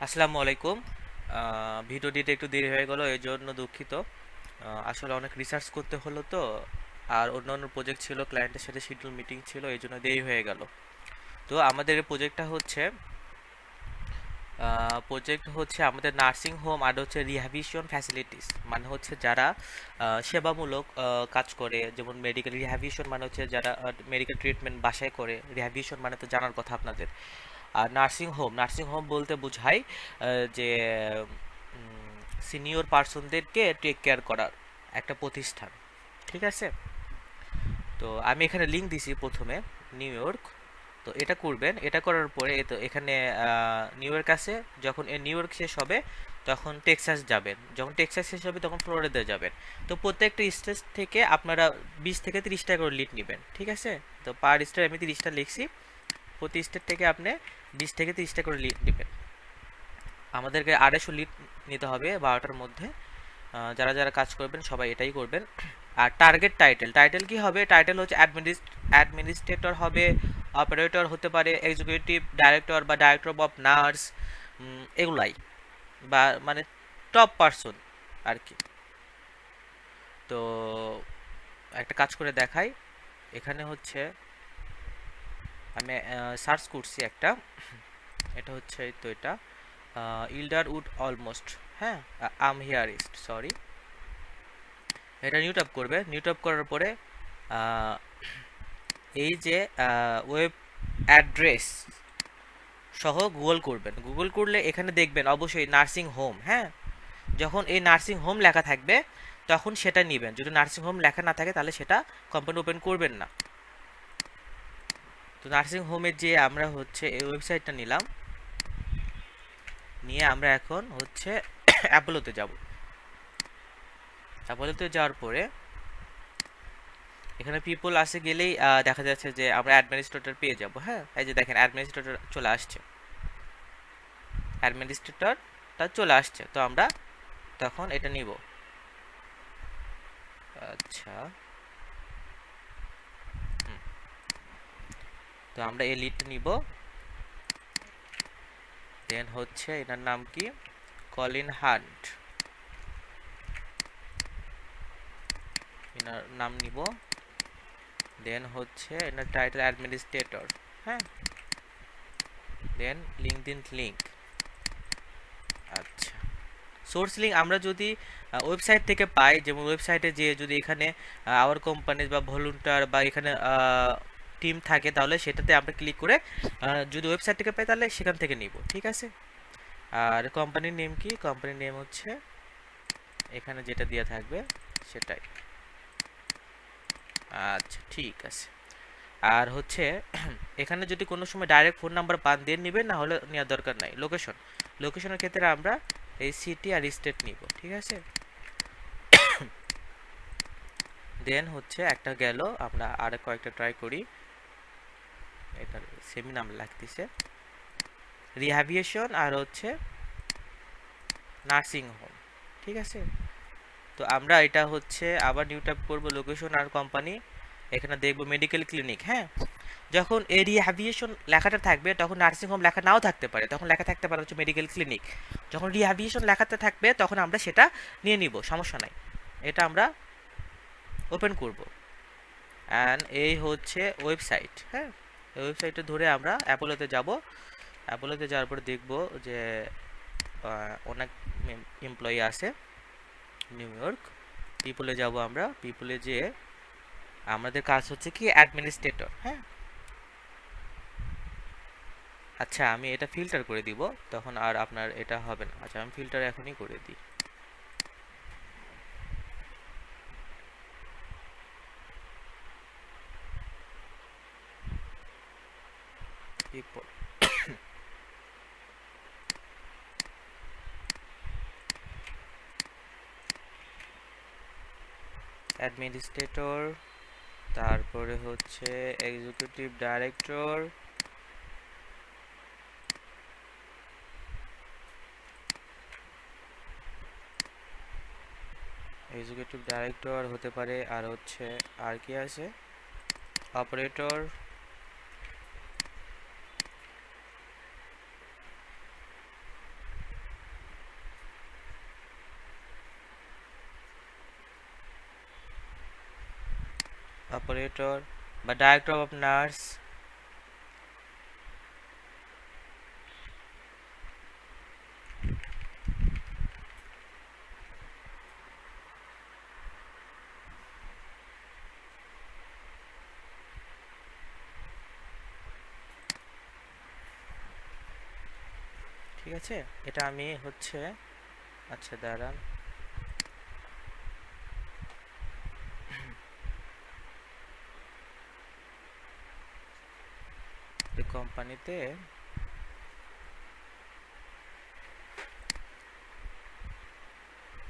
আসসালামু আলাইকুম। ভিডিও দিতে একটু দেরি হয়ে গেল, এর জন্য দুঃখিত। আসলে অনেক রিসার্চ করতে হলো তো, আর অন্যান্য প্রজেক্ট ছিল, ক্লায়েন্টের সাথে শিডিউল মিটিং ছিল, এই জন্য দেরি হয়ে গেল। তো আমাদের এই প্রজেক্ট হচ্ছে আমাদের নার্সিং হোম আর হচ্ছে রিহ্যাবিলিটেশন ফ্যাসিলিটিস, মানে হচ্ছে যারা সেবামূলক কাজ করে, যেমন মেডিকেল রিহ্যাবিলিটেশন মানে হচ্ছে যারা মেডিকেল ট্রিটমেন্ট বাসায় করে, রিহ্যাবিলিটেশন মানে তো জানার কথা আপনাদের। আর নার্সিং হোম বলতে বোঝায় যে সিনিয়র পার্সনদেরকে টেক কেয়ার করার একটা প্রতিষ্ঠান। ঠিক আছে? তো আমি এখানে লিংক দিছি প্রথমে, নিউ ইয়র্ক। তো এটা করবেন, এটা করার পরে তো এখানে নিউ ইয়র্ক আছে। যখন নিউ ইয়র্ক শেষ হবে তখন টেক্সাস যাবেন, যখন টেক্সাস শেষ হবে তখন ফ্লোরিডা যাবেন। তো প্রত্যেকটা স্টেট থেকে আপনারা 20 থেকে 30 টাকা করে লিড নেবেন। ঠিক আছে? তো পার স্টেট আমি 30টা লিখছি, প্রতি স্টেট থেকে আপনি 20 থেকে 30টা করে লিড নেবেন। আমাদেরকে 250 লিড নিতে হবে 12টার মধ্যে। যারা যারা কাজ করবেন সবাই এটাই করবেন। আর টার্গেট টাইটেল কি হবে? টাইটেল হচ্ছে অ্যাডমিনিস্ট্রেটর হবে, অপারেটর হতে পারে, এক্সিকিউটিভ ডাইরেক্টর বা ডাইরেক্টর অফ নার্স, এগুলাই, বা মানে টপ পারসন আর কি। তো একটা কাজ করে দেখাই। এখানে হচ্ছে আমি সার্চ করছি একটা, এটা হচ্ছে এই তো এটা ইল্ডার উড অলমোস্ট, হ্যাঁ, আম হিয়ার ইস্ট, সরি। এটা নিউটআপ করবে, নিউটআপ করার পরে আহ, এই যে ওয়েব অ্যাড্রেস সহ গুগল করবেন। গুগল করলে এখানে দেখবেন অবশ্যই নার্সিং হোম, হ্যাঁ। যখন এই নার্সিং হোম লেখা থাকবে তখন সেটা নেবেন, যদি নার্সিং হোম লেখা না থাকে তাহলে সেটা কোম্পানি ওপেন করবেন না। তো নার্সিং হোমের যে আমরা হচ্ছে এই ওয়েবসাইটটা নিলাম, নিয়ে আমরা এখন হচ্ছে অ্যাপোলোতে যাব। অ্যাপোলোতে যাওয়ার পরে এখানে পিপল আসে গেলেই দেখা যাচ্ছে যে আমরা অ্যাডমিনিস্ট্রেটর পেয়ে যাব। হ্যাঁ, এই যে দেখেন অ্যাডমিনিস্ট্রেটর চলে আসছে, অ্যাডমিনিস্ট্রেটরটা চলে আসছে। তো আমরা তখন এটা নিব। আচ্ছা, তো আমরা এই লিডটা নিব। দেন হচ্ছে এটার নাম কি, কলিন হান্ট, এনার নাম নিব। দেন হচ্ছে এনার টাইটেল অ্যাডমিনিস্ট্রেটর, হ্যাঁ। দেন লিঙ্কডইন লিঙ্ক। আচ্ছা, সোর্স লিঙ্ক আমরা যদি ওয়েবসাইট থেকে পাই, যেমন ওয়েবসাইটে যে যদি এখানে আওয়ার কোম্পানি বা ভলেন্টিয়ার বা এখানে টিম থাকে তাহলে সেটাতে আমরা ক্লিক করে যদি ওয়েবসাইট থেকে পাই তাহলে সেখান থেকে নিব। ঠিক আছে? আর কোম্পানির নেম কি? কোম্পানির নেম হচ্ছে এখানে যেটা দেওয়া থাকবে সেটাই। আচ্ছা, ঠিক আছে। আর হচ্ছে এখানে যদি কোনো সময় ডাইরেক্ট ফোন নাম্বার পান দিয়ে নেবেন, না হলে নেওয়ার দরকার নাই। লোকেশনের ক্ষেত্রে আমরা এই সিটি আর স্টেট নিব। ঠিক আছে? দেন হচ্ছে একটা গেল, আমরা আর কয়েকটা ট্রাই করি। এটার সেমি নাম লাগতেছে, রিহ্যাবিলিটেশন আর হচ্ছে নার্সিং হোম। ঠিক আছে? তো আমরা এটা হচ্ছে আবার নিউ ট্যাব করব, লোকেশন আর কোম্পানি। এখানে দেখব মেডিকেল ক্লিনিক, হ্যাঁ। যখন এই রিহ্যাবিলিটেশন লেখাটা থাকবে তখন নার্সিং হোম লেখা নাও থাকতে পারে, তখন লেখা থাকতে পারে হচ্ছে মেডিকেল ক্লিনিক। যখন রিহ্যাবিলিটেশন লেখাতে থাকবে তখন আমরা সেটা নিয়ে নিব, সমস্যা নাই। এটা আমরা ওপেন করব। অ্যান্ড এই হচ্ছে ওয়েবসাইট, হ্যাঁ। এই ওয়েবসাইটে ধরে আমরা অ্যাপোলোতে যাব। অ্যাপোলোতে যাওয়ার পরে দেখব যে অনেক এমপ্লয়ি আছে নিউ ইয়র্ক। পিপলে যাব আমরা, পিপলে যেয়ে আমাদের কাজ হচ্ছে কি অ্যাডমিনিস্ট্রেটর, হ্যাঁ। আচ্ছা, আমি এটা ফিল্টার করে দিব, তখন আর আপনার এটা হবে না। আচ্ছা, আমি ফিল্টার এখনই করে দিই। পিপল, অ্যাডমিনিস্ট্রেটর, তারপরে হচ্ছে এক্সিকিউটিভ ডাইরেক্টর, এক্সিকিউটিভ ডাইরেক্টর হতে পারে, আর হচ্ছে আর কি আছে, অপারেটর, অপারেটর বা ডাইরেক্টর অফ নার্স, ঠিক আছে। এটা আমি হচ্ছে, আচ্ছা দাঁড়ান, কোম্পানিতে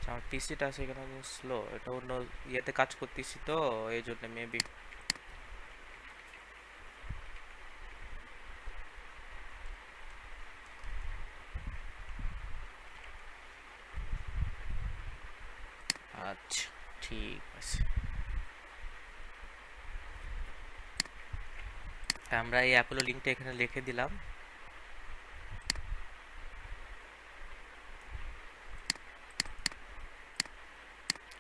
আমার পিসিটা আছে এখানে স্লো, এটা অন্য ইয়েতে কাজ করতেছি তো এই জন্য মেবি। আচ্ছা ঠিক আছে, আমরা এই অ্যাপোলো লিঙ্কটা এখানে লিখে দিলাম।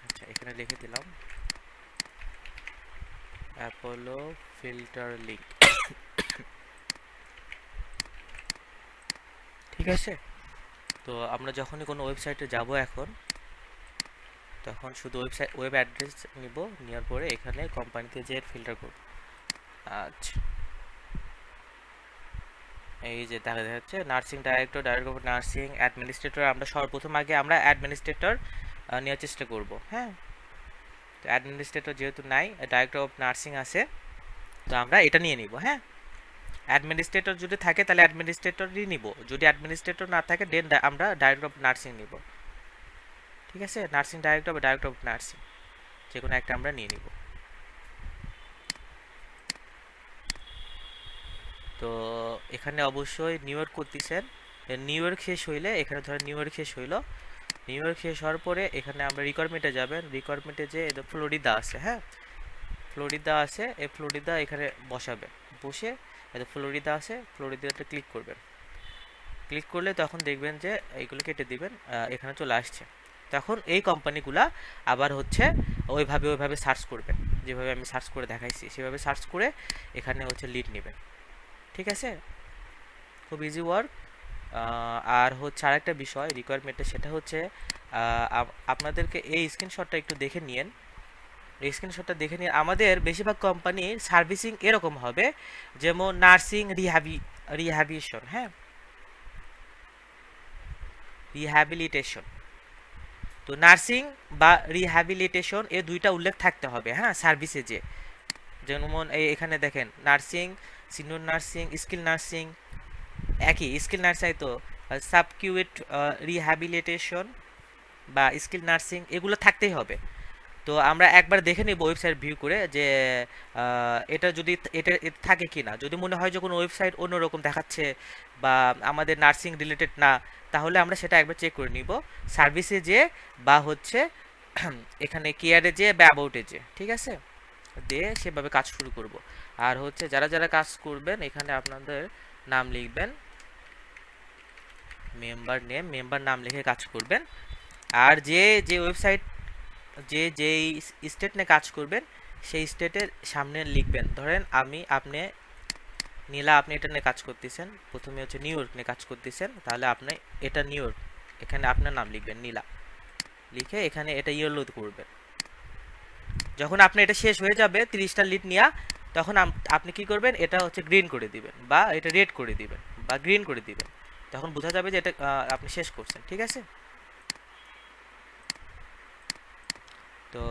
আচ্ছা এখানে লিখে দিলাম অ্যাপোলো ফিল্টার লিঙ্ক, ঠিক আছে। তো আমরা যখনই কোনো ওয়েবসাইটে যাব এখন, তখন শুধু ওয়েব অ্যাড্রেস নিব, নেওয়ার পরে এখানে কোম্পানিতে যেয়ে ফিল্টার করব। আচ্ছা এই যে দেখা যাচ্ছে nursing director, director of nursing, administrator. আমরা সর্বপ্রথম আগে আমরা অ্যাডমিনিস্ট্রেটর নেওয়ার চেষ্টা করব। হ্যাঁ, তো অ্যাডমিনিস্ট্রেটর যেহেতু নাই, ডাইরেক্টর অফ নার্সিং আছে, তো আমরা এটা নিয়ে নিব। হ্যাঁ, অ্যাডমিনিস্ট্রেটর যদি থাকে তাহলে অ্যাডমিনিস্ট্রেটরই নিব, যদি অ্যাডমিনিস্ট্রেটর না থাকে দেন আমরা ডাইরেক্টর অফ নার্সিং নিব। ঠিক আছে, নার্সিং ডাইরেক্টর বা ডাইরেক্টর অফ নার্সিং যে কোনো একটা আমরা নিয়ে নিব। তো এখানে অবশ্যই নিউ ইয়র্ক করতেছেন, নিউ ইয়র্ক শেষ হইলে এখানে ধরেন নিউ ইয়র্ক শেষ হইলো, নিউ ইয়র্ক শেষ হওয়ার পরে এখানে আমরা রিকোয়ারমেন্টে যাবেন, রিকোয়ারমেন্টে যে ফ্লোরিডা আছে, হ্যাঁ ফ্লোরিডা আছে, এই ফ্লোরিডা এখানে বসাবে, বসে এই ফ্লোরিডা আছে, ফ্লোরিডাতে ক্লিক করবেন। ক্লিক করলে তখন দেখবেন যে এইগুলো কেটে দিবেন, এখানে চলে আসছে। তখন এই কোম্পানিগুলা আবার হচ্ছে ওইভাবে সার্চ করবেন, যেভাবে আমি সার্চ করে দেখাইছি সেভাবে সার্চ করে এখানে হচ্ছে লিড নেবেন। ঠিক আছে, খুব ইজি ওয়ার্ক। আর হচ্ছে আরেকটা বিষয় রিকোয়ারমেন্টে, সেটা হচ্ছে আপনাদেরকে এই স্ক্রিনশটটা একটু দেখে নিন। এই স্ক্রিনশটটা দেখে নিন, আমাদের বেশিরভাগ কোম্পানির সার্ভিসিং এরকম হবে, যেমন নার্সিং রিহ্যাবিলিটেশন, হ্যাঁ রিহ্যাবিলিটেশন। তো নার্সিং বা রিহ্যাবিলিটেশন এই দুইটা উল্লেখ থাকতে হবে, হ্যাঁ সার্ভিসে যে, যেমন এখানে দেখেন nursing, senior nursing, skill nursing, একই স্কিল নার্সিং তো সাবকিউট রিহ্যাবিলিটেশন বা স্কিল নার্সিং এগুলো থাকতেই হবে। তো আমরা একবার দেখে নিব ওয়েবসাইট ভিউ করে যে এটা যদি এটা থাকে কি না। যদি মনে হয় যে কোনো ওয়েবসাইট অন্যরকম দেখাচ্ছে বা আমাদের নার্সিং রিলেটেড না, তাহলে আমরা সেটা একবার চেক করে নিব সার্ভিসে যে, বা হচ্ছে এখানে কেয়ারে যে বা অ্যাবাউটে যে, ঠিক আছে, দিয়ে সেভাবে কাজ শুরু করব। আর হচ্ছে যারা যারা কাজ করবেন এখানে আপনাদের নাম লিখবেন, মেম্বার নাম লিখে কাজ করবেন। আর যে যে ওয়েবসাইট যেই স্টেট নিয়ে কাজ করবেন সেই স্টেটের সামনে লিখবেন। ধরেন আপনি নীলা, আপনি এটা নিয়ে কাজ করতেছেন, প্রথমে হচ্ছে নিউ ইয়র্ক নিয়ে কাজ করতেছেন, তাহলে আপনি এটা নিউ ইয়র্ক, এখানে আপনার নাম লিখবেন নীলা, লিখে এখানে এটা ইয়েলো করবেন। যখন আপনি এটা শেষ হয়ে যাবে 30টা লিড নিয়ে, তখন আপনি কি করবেন, এটা হচ্ছে গ্রিন করে দিবেন বা এটা রেড করে দিবেন বা গ্রিন করে দিবেন, তখন বোঝা যাবে যে এটা আপনি শেষ করছেন। ঠিক আছে, তো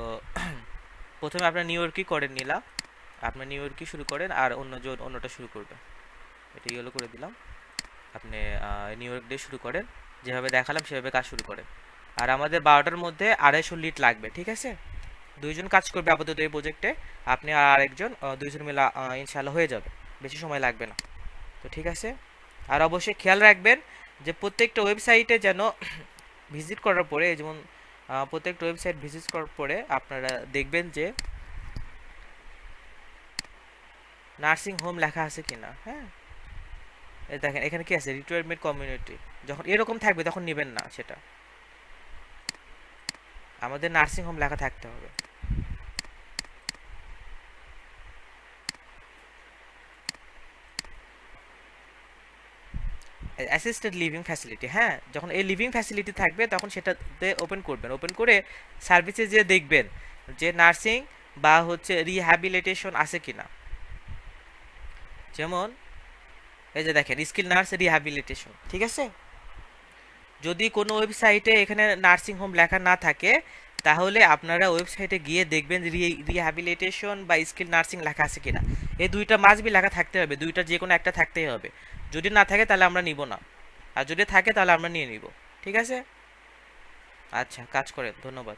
প্রথমে আপনার নিউ ইয়র্কই করেন নীলা, আপনি নিউ ইয়র্কই শুরু করেন আর অন্যজন অন্যটা শুরু করবে। এটা ইয়েলো করে দিলাম, আপনি নিউ ইয়র্ক দিয়ে শুরু করেন, যেভাবে দেখালাম সেভাবে কাজ শুরু করেন। আর আমাদের 12টার মধ্যে 250 লিড লাগবে, ঠিক আছে। দুইজন কাজ করবে আপাতত এই প্রজেক্টে, আপনি আর আরেকজন, দুইজন মিলে ইনশাল্লাহ হয়ে যাবে, বেশি সময় লাগবে না। তো ঠিক আছে, আর অবশ্যই খেয়াল রাখবেন যে প্রত্যেকটা ওয়েবসাইটে যেন ভিজিট করার পরে, যেমন প্রত্যেকটা ওয়েবসাইট ভিজিট করার পরে আপনারা দেখবেন যে নার্সিং হোম লেখা আছে কিনা। হ্যাঁ, দেখেন এখানে কি আছে, রিটায়ারমেন্ট কমিউনিটি, যখন এরকম থাকবে তখন নেবেন না, সেটা আমাদের নার্সিং হোম লেখা থাকতে হবে। অ্যাসিস্টেড লিভিং ফ্যাসিলিটি, হ্যাঁ, যখন এই লিভিং ফ্যাসিলিটি থাকবে তখন সেটাতে ওপেন করবেন। ওপেন করে সার্ভিসে যে দেখবেন যে নার্সিং বা হচ্ছে রিহ্যাবিলিটেশন আছে কিনা। যেমন এই যে দেখেন স্কিল নার্স রিহ্যাবিলিটেশন, ঠিক আছে। যদি কোনো ওয়েবসাইটে এখানে নার্সিং হোম লেখা না থাকে তাহলে আপনারা ওয়েবসাইটে গিয়ে দেখবেন রিহ্যাবিলিটেশন বা স্কিল নার্সিং লেখা আছে কিনা। এই দুইটা মাস্ট বি লেখা থাকতে হবে, দুইটা যে কোনো একটা থাকতেই হবে। যদি না থাকে তাহলে আমরা নিব না, আর যদি থাকে তাহলে আমরা নিয়ে নিব, ঠিক আছে। আচ্ছা, কাজ করেন, ধন্যবাদ।